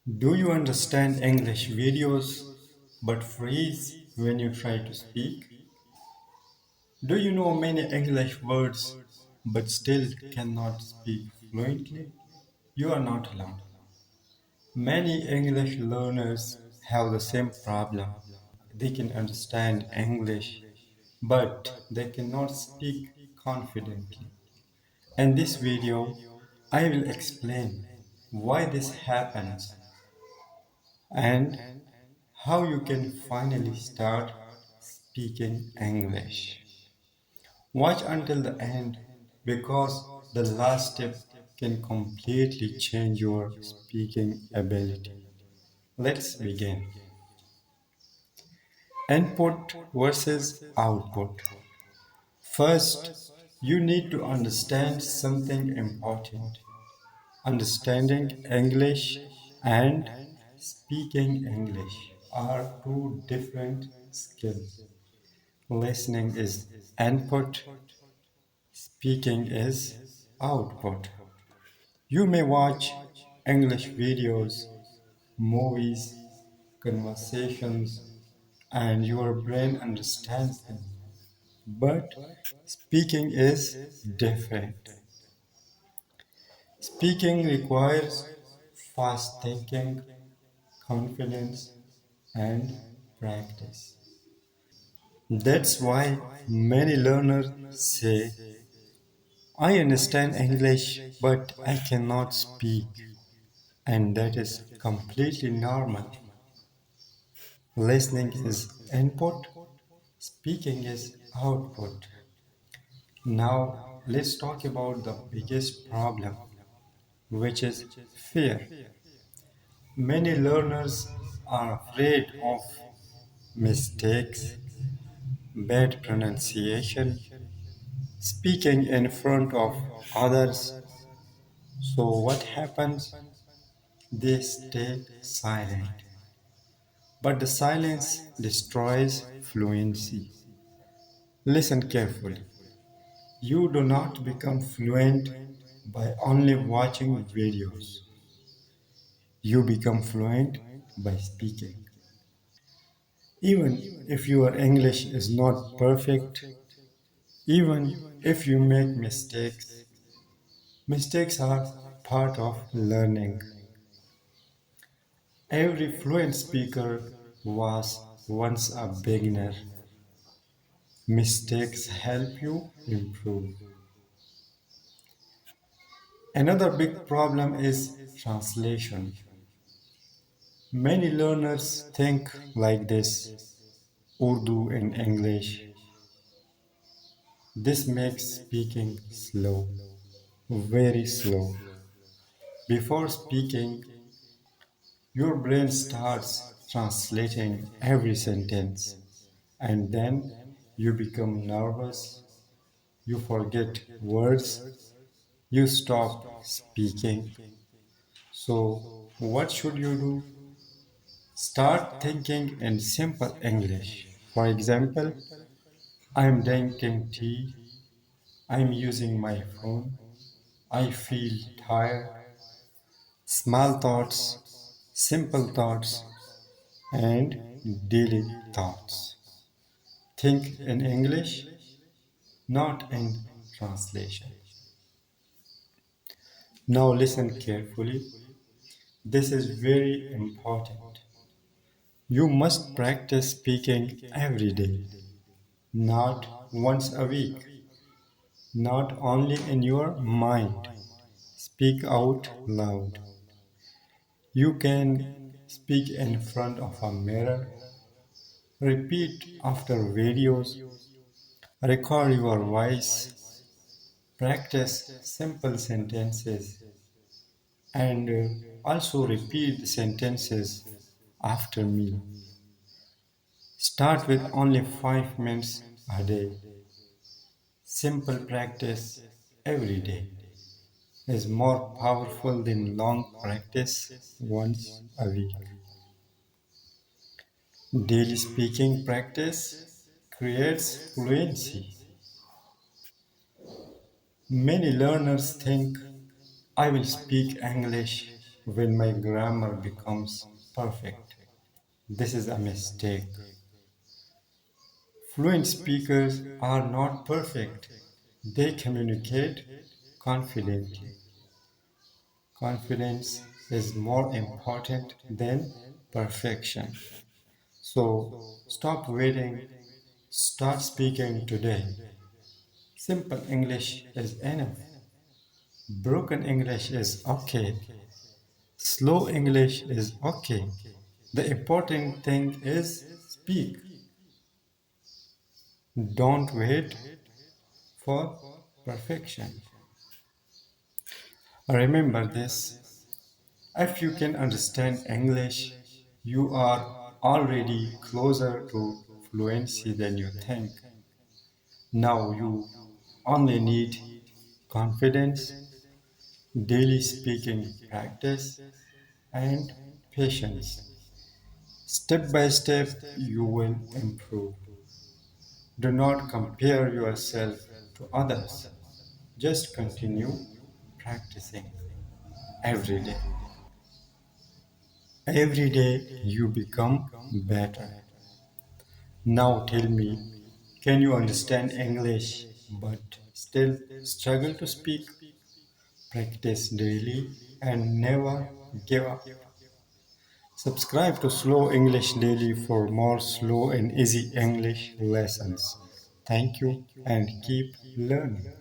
Do you understand English videos but freeze when you try to speak? Do you know many English words but still cannot speak fluently? You are not alone. Many English learners have the same problem. They can understand English but they cannot speak confidently. In this video, I will explain why this happens and how you can finally start speaking English. Watch until the end because the last step can completely change your speaking ability. Let's begin. Input versus output. First, you need to understand something important. Understanding English and speaking English are two different skills. Listening is input, speaking is output. You may watch English videos, movies, conversations, and your brain understands them. But speaking is different. Speaking requires fast thinking, confidence, and practice. That's why many learners say, I understand English, but I cannot speak. And that is completely normal. Listening is input, speaking is output. Now, let's talk about the biggest problem, which is fear. Many learners are afraid of mistakes, bad pronunciation, speaking in front of others. So, what happens? They stay silent. But the silence destroys fluency. Listen carefully. You do not become fluent by only watching videos. You become fluent by speaking. Even if your English is not perfect, even if you make mistakes, mistakes are part of learning. Every fluent speaker was once a beginner. Mistakes help you improve. Another big problem is translation. Many learners think like this: Urdu in English. This makes speaking slow, very slow. Before speaking, your brain starts translating every sentence, and then you become nervous, you forget words, you stop speaking. So, what should you do? Start thinking in simple English. For example, I'm drinking tea, I'm using my phone, I feel tired. Small thoughts, simple thoughts, and daily thoughts. Think in English, not in translation. Now listen carefully. This is very important. You must practice speaking every day, not once a week, not only in your mind. Speak out loud. You can speak in front of a mirror, repeat after videos, record your voice, practice simple sentences, and also repeat the sentences after me. Start with only 5 minutes a day. Simple practice every day is more powerful than long practice once a week. Daily speaking practice creates fluency. Many learners think I will speak English when my grammar becomes perfect. This is a mistake. Fluent speakers are not perfect. They communicate confidently. Confidence is more important than perfection. So stop waiting, start speaking today. Simple English is enough. Broken English is okay. Slow English is okay. The important thing is speak. Don't wait for perfection. Remember this, if you can understand English, you are already closer to fluency than you think. Now you only need confidence, daily speaking practice, and patience. Step by step, you will improve. Do not compare yourself to others. Just continue practicing every day. Every day you become better. Now tell me, can you understand English but still struggle to speak? Practice daily and never give up. Subscribe to Slow English Daily for more slow and easy English lessons. Thank you and keep learning.